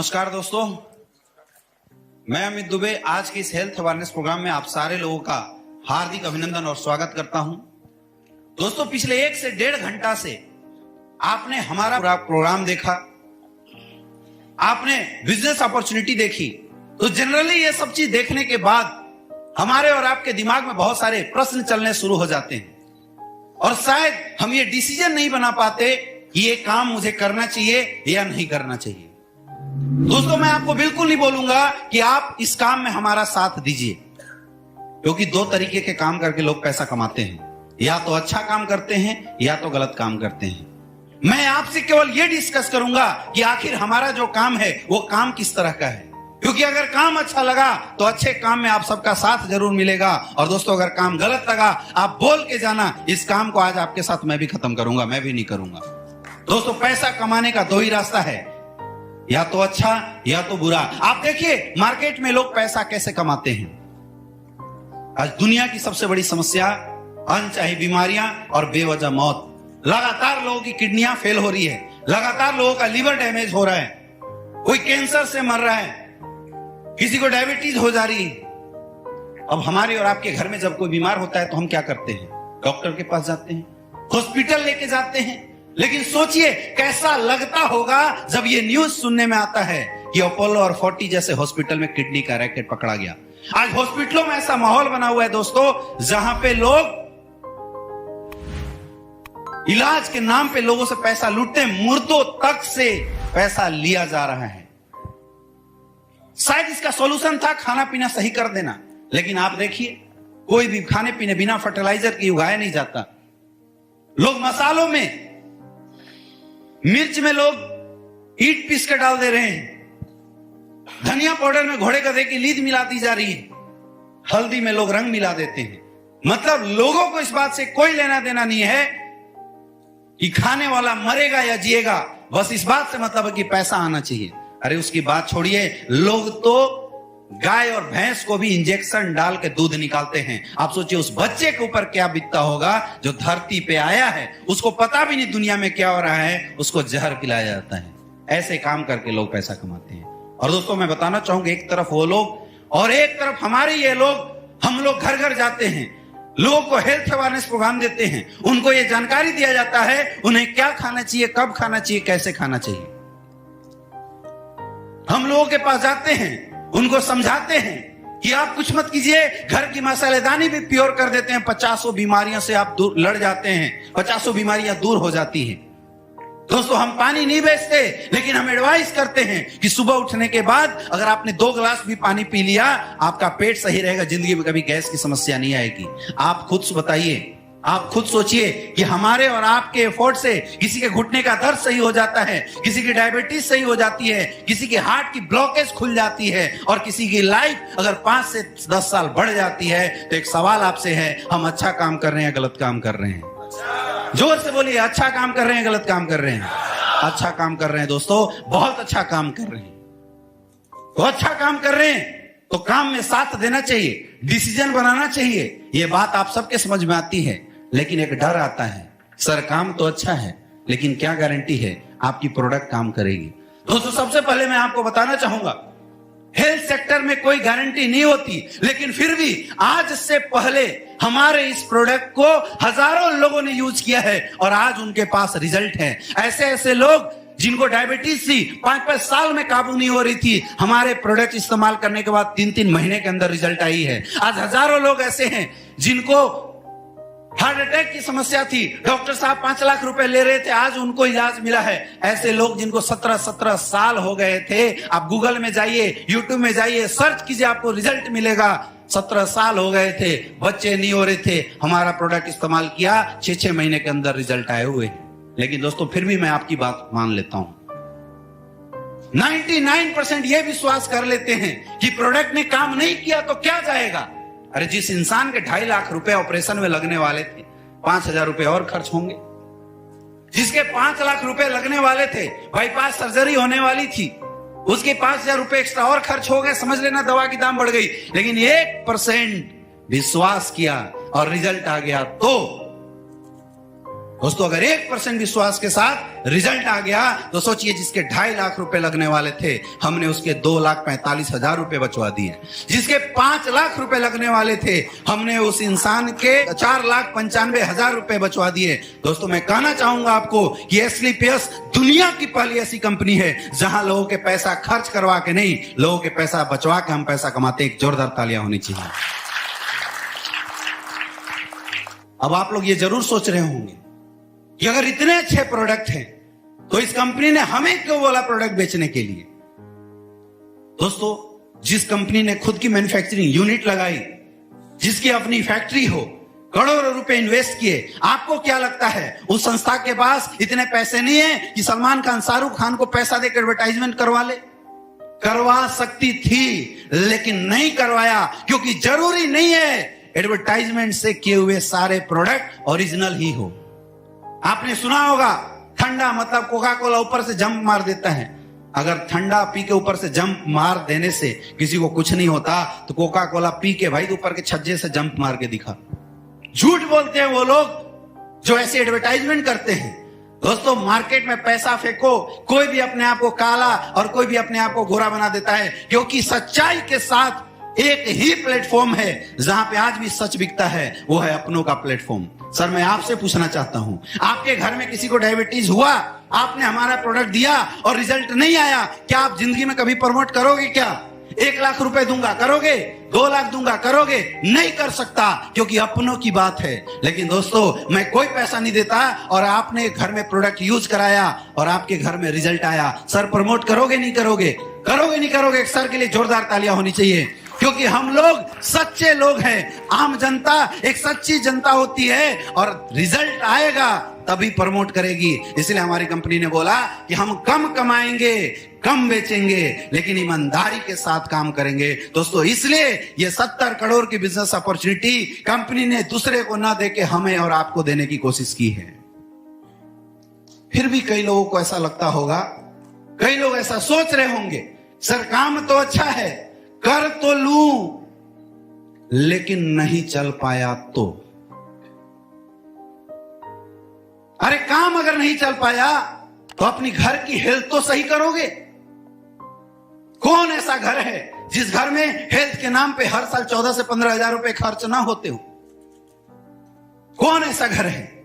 नमस्कार दोस्तों, मैं अमित दुबे आज के इस हेल्थ अवेयरनेस प्रोग्राम में आप सारे लोगों का हार्दिक अभिनंदन और स्वागत करता हूं। दोस्तों, पिछले 1 से 1.5 घंटा से आपने हमारा पूरा प्रोग्राम देखा, आपने बिजनेस अपॉर्चुनिटी देखी। तो जनरली ये सब चीज देखने के बाद हमारे और आपके दिमाग में बहुत सारे प्रश्न चलने शुरू हो जाते हैं और शायद हम ये डिसीजन नहीं बना पाते कि ये काम मुझे करना चाहिए या नहीं करना चाहिए। दोस्तों, मैं आपको बिल्कुल नहीं बोलूंगा कि आप इस काम में हमारा साथ दीजिए, क्योंकि 2 तरीके के काम करके लोग पैसा कमाते हैं, या तो अच्छा काम करते हैं या तो गलत काम करते हैं। मैं आपसे केवल ये डिस्कस करूंगा कि आखिर हमारा जो काम है वो काम किस तरह का है, क्योंकि अगर काम अच्छा लगा तो अच्छे काम में आप सबका साथ जरूर मिलेगा। और दोस्तों, अगर काम गलत लगा आप बोल के जाना, इस काम को आज आपके साथ मैं भी खत्म करूंगा, मैं भी नहीं करूंगा। दोस्तों, पैसा कमाने का 2 ही रास्ता है, या तो अच्छा या तो बुरा। आप देखिए मार्केट में लोग पैसा कैसे कमाते हैं। आज दुनिया की सबसे बड़ी समस्या अनचाही बीमारियां और बेवजह मौत। लगातार लोगों की किडनियां फेल हो रही है, लगातार लोगों का लीवर डैमेज हो रहा है, कोई कैंसर से मर रहा है, किसी को डायबिटीज हो जा रही है। अब हमारे और आपके घर में जब कोई बीमार होता है तो हम क्या करते हैं? डॉक्टर के पास जाते हैं, हॉस्पिटल लेके जाते हैं। लेकिन सोचिए कैसा लगता होगा जब ये न्यूज सुनने में आता है कि अपोलो और 40 जैसे हॉस्पिटल में किडनी का रैकेट पकड़ा गया। आज हॉस्पिटलों में ऐसा माहौल बना हुआ है दोस्तों, जहां पे लोग इलाज के नाम पे लोगों से पैसा लूटते हैं, मुर्दों तक से पैसा लिया जा रहा है। शायद इसका सॉल्यूशन था खाना पीना सही कर देना, लेकिन आप देखिए कोई भी खाने पीने बिना फर्टिलाइजर के उगाया नहीं जाता। लोग मसालों में, मिर्च में लोग ईट पीस कर डाल दे रहे हैं, धनिया पाउडर में घोड़े गधे की लीद मिला दी जा रही है, हल्दी में लोग रंग मिला देते हैं। मतलब लोगों को इस बात से कोई लेना देना नहीं है कि खाने वाला मरेगा या जिएगा, बस इस बात से मतलब है कि पैसा आना चाहिए। अरे उसकी बात छोड़िए, लोग तो गाय और भैंस को भी इंजेक्शन डाल के दूध निकालते हैं। आप सोचिए उस बच्चे के ऊपर क्या बीतता होगा जो धरती पे आया है, उसको पता भी नहीं दुनिया में क्या हो रहा है, उसको जहर पिलाया जाता है। ऐसे काम करके लोग पैसा कमाते हैं। और दोस्तों, मैं बताना चाहूंगा, एक तरफ वो लोग और एक तरफ हमारे ये लोग। हम लोग घर घर जाते हैं, लोगों को हेल्थ अवेयरनेस प्रोग्राम देते हैं, उनको ये जानकारी दिया जाता है उन्हें क्या खाना चाहिए, कब खाना चाहिए, कैसे खाना चाहिए। हम लोगों के पास जाते हैं, उनको समझाते हैं कि आप कुछ मत कीजिए, घर की मसालेदानी भी प्योर कर देते हैं, 50 बीमारियों से आप दूर लड़ जाते हैं, 50 बीमारियां दूर हो जाती हैं। दोस्तों, हम पानी नहीं बेचते, लेकिन हम एडवाइस करते हैं कि सुबह उठने के बाद अगर आपने 2 गिलास भी पानी पी लिया, आपका पेट सही रहेगा, जिंदगी में कभी गैस की समस्या नहीं आएगी। आप खुद बताइए, आप खुद सोचिए कि हमारे और आपके एफर्ट से किसी के घुटने का दर्द सही हो जाता है, किसी की डायबिटीज सही हो जाती है, किसी के हार्ट की ब्लॉकेज खुल जाती है, और किसी की लाइफ अगर 5 से 10 साल बढ़ जाती है। तो एक सवाल आपसे है, हम अच्छा काम कर रहे हैं, गलत काम कर रहे हैं? जोर से बोलिए, अच्छा काम कर रहे हैं, गलत काम कर रहे हैं? अच्छा काम कर रहे हैं दोस्तों, बहुत अच्छा काम कर रहे हैं। तो अच्छा काम कर रहे हैं तो काम में साथ देना चाहिए, डिसीजन बनाना चाहिए। ये बात आप सबके समझ में आती है, लेकिन एक डर आता है, सर काम तो अच्छा है, लेकिन क्या गारंटी है आपकी प्रोडक्ट काम करेगी? दोस्तों, सबसे पहले मैं आपको बताना चाहूंगा, हेल्थ सेक्टर में कोई गारंटी नहीं होती, लेकिन फिर भी आज से पहले हमारे इस प्रोडक्ट को हजारों लोगों ने यूज किया है और आज उनके पास रिजल्ट है। ऐसे ऐसे लोग जिनको डायबिटीज थी, 5-5 साल में काबू नहीं हो रही थी, हमारे प्रोडक्ट इस्तेमाल करने के बाद 3-3 महीने के अंदर रिजल्ट आई है। आज हजारों लोग ऐसे हैं जिनको हार्ट अटैक की समस्या थी, डॉक्टर साहब 5 लाख रुपए ले रहे थे, आज उनको इलाज मिला है। ऐसे लोग जिनको 17-17 साल हो गए थे, आप गूगल में जाइए, यूट्यूब में जाइए, सर्च कीजिए, आपको रिजल्ट मिलेगा। 17 साल हो गए थे, बच्चे नहीं हो रहे थे, हमारा प्रोडक्ट इस्तेमाल किया, 6-6 महीने के अंदर रिजल्ट आए हुए। लेकिन दोस्तों, फिर भी मैं आपकी बात मान लेता हूं, 99% ये विश्वास कर लेते हैं कि प्रोडक्ट ने काम नहीं किया तो क्या जाएगा। अरे जिस इंसान के 2.5 लाख रुपए ऑपरेशन में लगने वाले थे, 5,000 रुपए और खर्च होंगे। जिसके 5 लाख रुपए लगने वाले थे, बाईपास सर्जरी होने वाली थी, उसके 5,000 रुपए एक्स्ट्रा और खर्च हो गए, समझ लेना दवा की दाम बढ़ गई। लेकिन 1% विश्वास किया और रिजल्ट आ गया, तो दोस्तों अगर 1% विश्वास के साथ रिजल्ट आ गया तो सोचिए, जिसके 2.5 लाख रुपए लगने वाले थे हमने उसके 2,45,000 रुपए बचवा दिए। जिसके 5 लाख रुपए लगने वाले थे हमने उस इंसान के 4,95,000 रुपए बचवा दिए। दोस्तों मैं कहना चाहूंगा आपको कि एसलीपीएस दुनिया की पहली ऐसी कंपनी है जहां लोगों के पैसा खर्च करवा के नहीं, लोगों के पैसा बचवा के हम पैसा कमाते। एक जोरदार तालियां होनी चाहिए। अब आप लोग ये जरूर सोच रहे होंगे कि अगर इतने अच्छे प्रोडक्ट हैं तो इस कंपनी ने हमें क्यों बोला प्रोडक्ट बेचने के लिए। दोस्तों जिस कंपनी ने खुद की मैन्युफैक्चरिंग यूनिट लगाई, जिसकी अपनी फैक्ट्री हो, करोड़ों रुपए इन्वेस्ट किए, आपको क्या लगता है उस संस्था के पास इतने पैसे नहीं है कि सलमान खान शाहरुख खान को पैसा देकर एडवर्टाइजमेंट करवा ले? करवा सकती थी लेकिन नहीं करवाया, क्योंकि जरूरी नहीं है एडवर्टाइजमेंट से किए हुए सारे प्रोडक्ट ओरिजिनल ही हो। आपने सुना होगा ठंडा मतलब कोका कोला ऊपर से जंप मार देता है। अगर ठंडा पी के ऊपर से जंप मार देने से किसी को कुछ नहीं होता तो कोका कोला पी के भाई ऊपर के छज्जे से जंप मार के दिखा। झूठ बोलते हैं वो लोग जो ऐसे एडवर्टाइजमेंट करते हैं। दोस्तों मार्केट में पैसा फेंको, कोई भी अपने आप को काला और कोई भी अपने आप को गोरा बना देता है, क्योंकि सच्चाई के साथ एक ही प्लेटफॉर्म है जहां पे आज भी सच बिकता है, वो है अपनों का प्लेटफॉर्म। सर मैं आपसे पूछना चाहता हूं, आपके घर में किसी को डायबिटीज हुआ, आपने हमारा प्रोडक्ट दिया और रिजल्ट नहीं आया, क्या आप जिंदगी में कभी प्रमोट करोगे? क्या 1 लाख रुपए दूंगा करोगे? 2 लाख दूंगा करोगे? नहीं कर सकता, क्योंकि अपनों की बात है। लेकिन दोस्तों मैं कोई पैसा नहीं देता और आपने घर में प्रोडक्ट यूज कराया और आपके घर में रिजल्ट आया, सर प्रमोट करोगे नहीं करोगे? करोगे नहीं करोगे? सर के लिए जोरदार तालियां होनी चाहिए, क्योंकि हम लोग सच्चे लोग हैं। आम जनता एक सच्ची जनता होती है और रिजल्ट आएगा तभी प्रमोट करेगी। इसलिए हमारी कंपनी ने बोला कि हम कम कमाएंगे, कम बेचेंगे, लेकिन ईमानदारी के साथ काम करेंगे। दोस्तों इसलिए ये 70 करोड़ की बिजनेस अपॉर्चुनिटी कंपनी ने दूसरे को ना देके हमें और आपको देने की कोशिश की है। फिर भी कई लोगों को ऐसा लगता होगा, कई लोग ऐसा सोच रहे होंगे, सर काम तो अच्छा है, कर तो लूं, लेकिन नहीं चल पाया तो। अरे काम अगर नहीं चल पाया तो अपनी घर की हेल्थ तो सही करोगे। कौन ऐसा घर है जिस घर में हेल्थ के नाम पे हर साल 14 से 15,000 रुपए खर्च ना होते हो? कौन ऐसा घर है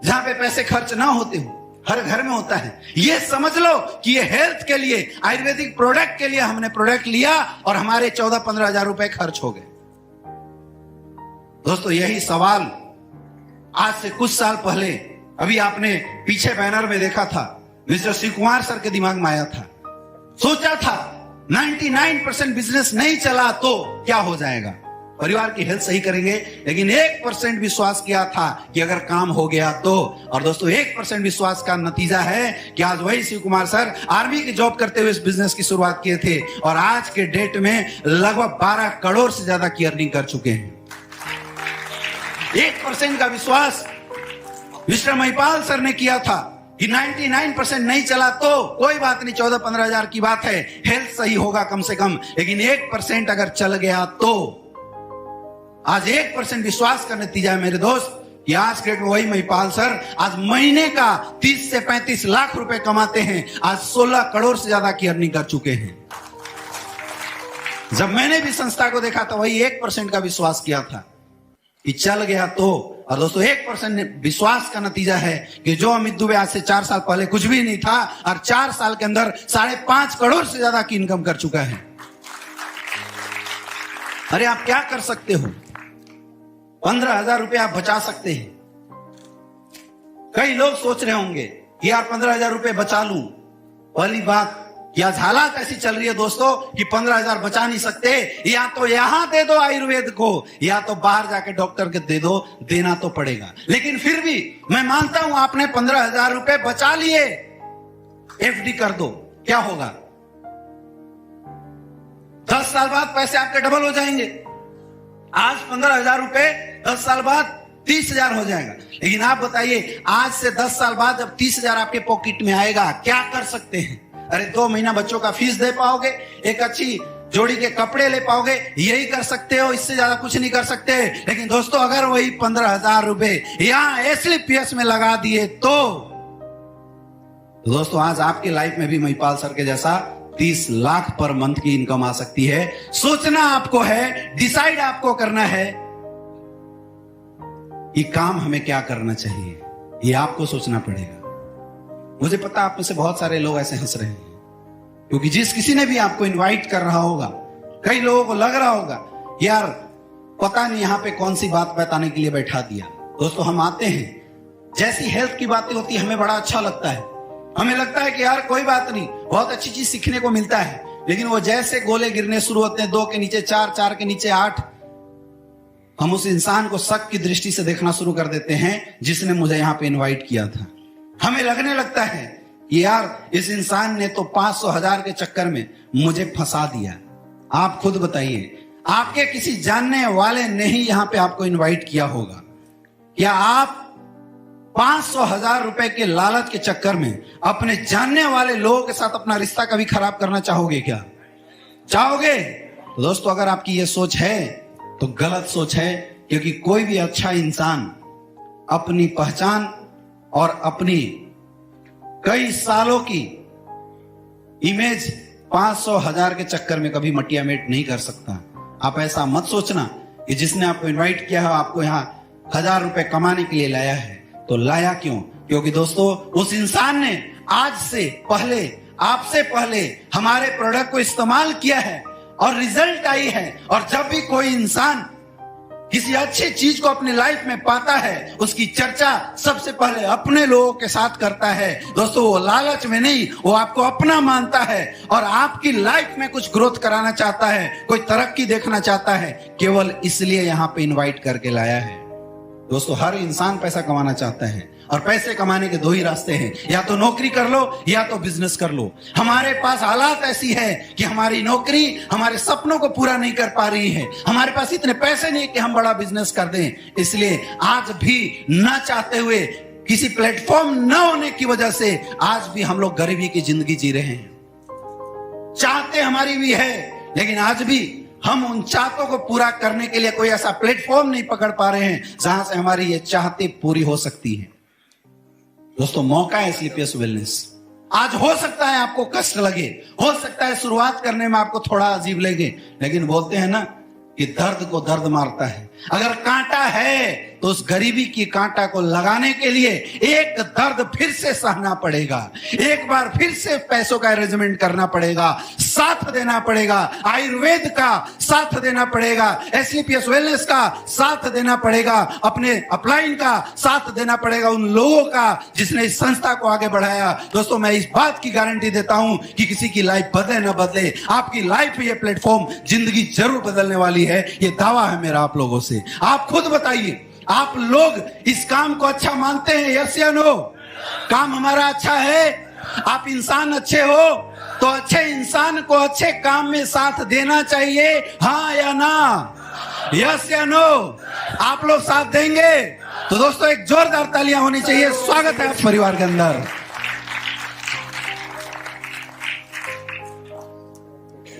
जहां पे पैसे खर्च ना होते हो? हर घर में होता है। ये समझ लो कि ये हेल्थ के लिए, आयुर्वेदिक प्रोडक्ट के लिए हमने प्रोडक्ट लिया और हमारे 14-15,000 रुपए खर्च हो गए। दोस्तों यही सवाल आज से कुछ साल पहले, अभी आपने पीछे बैनर में देखा था, मिस्टर शिव कुमार सर के दिमाग में आया था। सोचा था 99% बिजनेस नहीं चला तो क्या हो जाएगा, परिवार की हेल्थ सही करेंगे, लेकिन 1% विश्वास किया था कि अगर काम हो गया तो। और दोस्तों 1% विश्वास का नतीजा है कि आज वही शिव कुमार सर आर्मी की जॉब करते हुए इस बिजनेस की शुरुआत किए थे और आज के डेट में लगभग 12 करोड़ से ज्यादा की अर्निंग कर चुके हैं। 1% का विश्वास मिस्टर महिपाल सर ने किया था कि 99% नहीं चला तो कोई बात नहीं, 14-15,000 की बात है, हेल्थ सही होगा कम से कम, लेकिन 1% अगर चल गया तो। आज 1% विश्वास का नतीजा है मेरे दोस्त, कि आज के डेट में वही महिपाल सर आज महीने का 30 से 35 लाख रुपए कमाते हैं, आज 16 करोड़ से ज्यादा की अर्निंग कर चुके हैं। जब मैंने भी संस्था को देखा तो वही 1% का विश्वास किया था कि चल गया तो। और दोस्तों 1% विश्वास का नतीजा है कि जो अमित दुबे आज से 4 साल पहले कुछ भी नहीं था और 4 साल के अंदर 5.5 करोड़ से ज्यादा की इनकम कर चुका है। अरे आप क्या कर सकते हो? 15,000 रुपए आप बचा सकते हैं। कई लोग सोच रहे होंगे कि यार 15,000 रुपए बचा लूं। पहली बात, या हालात ऐसी चल रही है दोस्तों कि 15,000 बचा नहीं सकते, या तो यहां दे दो आयुर्वेद को, या तो बाहर जाके डॉक्टर के दे दो, देना तो पड़ेगा। लेकिन फिर भी मैं मानता हूं आपने 15,000 रुपए बचा लिए, एफडी कर दो, क्या होगा? 10 साल बाद पैसे आपके डबल हो जाएंगे। आज 15,000 रुपए 10 साल बाद 30,000 हो जाएगा। लेकिन आप बताइए, आज से 10 साल बाद जब 30,000 आपके पॉकेट में आएगा, क्या कर सकते हैं? अरे 2 महीना बच्चों का फीस दे पाओगे, एक अच्छी जोड़ी के कपड़े ले पाओगे, यही कर सकते हो, इससे ज्यादा कुछ नहीं कर सकते। लेकिन दोस्तों अगर वही 15,000 रुपए यहां एसलीपीएस में लगा दिए तो दोस्तों आज आपकी लाइफ में भी महिपाल सर के जैसा 30 लाख पर मंथ की इनकम आ सकती है। सोचना आपको है, डिसाइड आपको करना है कि काम हमें क्या करना चाहिए, ये आपको सोचना पड़ेगा। मुझे पता आप में से बहुत सारे लोग ऐसे हंस रहे हैं, क्योंकि जिस किसी ने भी आपको इनवाइट कर रहा होगा, कई लोगों को लग रहा होगा यार पता नहीं यहां पे कौन सी बात बताने के लिए बैठा दिया। दोस्तों हम आते हैं, जैसी हेल्थ की बातें होती है हमें बड़ा अच्छा लगता है, हमें लगता है कि यार कोई बात नहीं, बहुत अच्छी चीज सीखने को मिलता है। लेकिन वो जैसे गोले गिरने शुरू होते हैं, 2 के नीचे 4, 4 के नीचे 8, हम उस इंसान को शक की दृष्टि से देखना शुरू कर देते हैं जिसने मुझे यहां पे इनवाइट किया था। हमें लगने लगता है कि यार इस इंसान ने तो 500 1000 के चक्कर में मुझे फंसा दिया। आप खुद बताइए, आपके किसी जानने वाले ने ही यहां पे आपको इनवाइट किया होगा, या आप 500 1000 रुपए के लालच के चक्कर में अपने जानने वाले लोगों के साथ अपना रिश्ता कभी खराब करना चाहोगे क्या? चाहोगे? तो दोस्तों अगर आपकी ये सोच है तो गलत सोच है, क्योंकि कोई भी अच्छा इंसान अपनी पहचान और अपनी कई सालों की इमेज 500 1000 के चक्कर में कभी मटियामेट नहीं कर सकता। आप ऐसा मत सोचना कि जिसने आपको इनवाइट किया है आपको यहां 1000 रुपए कमाने के लिए लाया है। तो लाया क्यों? क्योंकि दोस्तों उस इंसान ने आज से पहले, आपसे पहले हमारे प्रोडक्ट को इस्तेमाल किया है और रिजल्ट आई है। और जब भी कोई इंसान किसी अच्छी चीज को अपनी लाइफ में पाता है, उसकी चर्चा सबसे पहले अपने लोगों के साथ करता है। दोस्तों वो लालच में नहीं, वो आपको अपना मानता है और आपकी लाइफ में कुछ ग्रोथ कराना चाहता है, कोई तरक्की देखना चाहता है, केवल इसलिए यहां पे इनवाइट करके लाया है। दोस्तों हर इंसान पैसा कमाना चाहता है और पैसे कमाने के 2 ही रास्ते हैं, या तो नौकरी कर लो या तो बिजनेस कर लो। हमारे पास हालात ऐसी है कि हमारी नौकरी हमारे सपनों को पूरा नहीं कर पा रही है, हमारे पास इतने पैसे नहीं कि हम बड़ा बिजनेस कर दें। इसलिए आज भी ना चाहते हुए, किसी प्लेटफॉर्म न होने की वजह से आज भी हम लोग गरीबी की जिंदगी जी रहे हैं। चाहते हमारी भी है, लेकिन आज भी हम उन चाहतों को पूरा करने के लिए कोई ऐसा प्लेटफॉर्म नहीं पकड़ पा रहे हैं जहां से हमारी ये चाहते पूरी हो सकती है। दोस्तों मौका है एसलीपीएस वेलनेस। आज हो सकता है आपको कष्ट लगे, हो सकता है शुरुआत करने में आपको थोड़ा अजीब लगे, लेकिन बोलते हैं ना कि दर्द को दर्द मारता है। अगर कांटा है तो उस गरीबी की कांटा को लगाने के लिए एक दर्द फिर से सहना पड़ेगा, एक बार फिर से पैसों का अरेंजमेंट करना पड़ेगा, साथ देना पड़ेगा, आयुर्वेद का साथ देना पड़ेगा, एसलीपीएस वेलनेस का साथ देना पड़ेगा, अपने अपलाइन का साथ देना पड़ेगा, उन लोगों का जिसने इस संस्था को आगे बढ़ाया। दोस्तों मैं इस बात की गारंटी देता हूं कि किसी की लाइफ बदले न बदले, आपकी लाइफ ये प्लेटफॉर्म जिंदगी जरूर बदलने वाली है। ये दावा है मेरा आप लोगों से। आप खुद बताइए, आप लोग इस काम को अच्छा मानते हैं? यस या नो? काम हमारा अच्छा है? आप इंसान अच्छे हो तो अच्छे इंसान को अच्छे काम में साथ देना चाहिए, हाँ या ना? यस या नो? आप लोग साथ देंगे? तो दोस्तों एक जोरदार तालियां होनी चाहिए। स्वागत है परिवार के अंदर।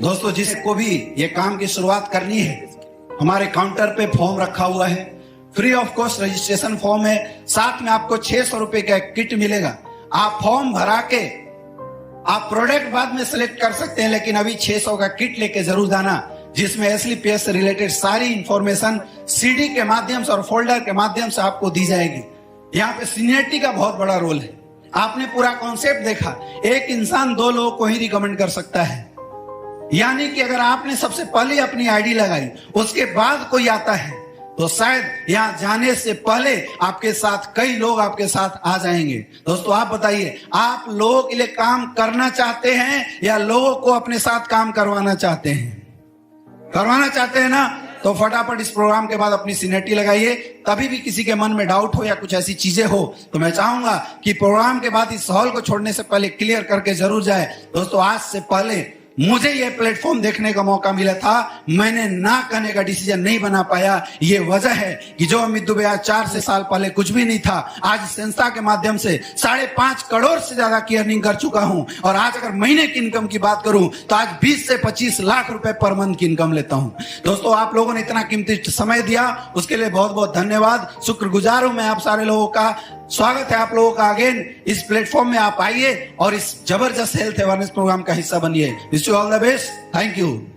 दोस्तों जिसको भी ये काम की शुरुआत करनी है, हमारे काउंटर पे फॉर्म रखा हुआ है, free of cost registration form है, साथ में आपको 600 रुपए का एक किट मिलेगा। आप फॉर्म भरा के आप प्रोडक्ट बाद में सिलेक्ट कर सकते हैं, लेकिन अभी 600 का किट लेके जरूर जाना, जिसमें एसलीपीएस से रिलेटेड सारी इंफॉर्मेशन सीडी के माध्यम से और फोल्डर के माध्यम से आपको दी जाएगी। यहाँ पे सीनियरिटी का बहुत बड़ा रोल है। आपने पूरा कॉन्सेप्ट देखा, एक इंसान 2 लोगों को ही रिकमेंड कर सकता है, यानी कि अगर आपने सबसे पहले अपनी आईडी लगाई, उसके बाद कोई आता है, तो शायद यहां जाने से पहले आपके साथ कई लोग आपके साथ आ जाएंगे। दोस्तों आप बताइए, आप लोगों के लिए काम करना चाहते हैं या लोगों को अपने साथ काम करवाना चाहते हैं? करवाना चाहते हैं ना? तो फटाफट इस प्रोग्राम के बाद अपनी सीनियरिटी लगाइए। तभी भी किसी के मन में डाउट हो या कुछ ऐसी चीजें हो तो मैं चाहूंगा कि प्रोग्राम के बाद इस हॉल को छोड़ने से पहले क्लियर करके जरूर जाए। दोस्तों आज से पहले मुझे ये प्लेटफॉर्म देखने का मौका मिला था, मैंने ना करने का डिसीजन नहीं बना पाया। ये वजह है कि जो अमित दुबे आज 4 से साल पहले कुछ भी नहीं था, आज संस्था के माध्यम से 5.5 करोड़ से ज्यादा की अर्निंग कर चुका हूं। और आज अगर महीने की इनकम की बात करूं तो आज 20 से 25 लाख रुपए पर मंथ की इनकम लेता हूं। दोस्तों, आप लोगों ने इतना कीमती समय दिया, उसके लिए बहुत बहुत धन्यवाद। शुक्रगुजार हूं मैं आप सारे लोगों का। स्वागत है आप लोगों का अगेन इस प्लेटफॉर्म में। आप आइए और इस जबरदस्त हेल्थ अवेयरनेस प्रोग्राम का हिस्सा बनिए। Wish you all the best. Thank you.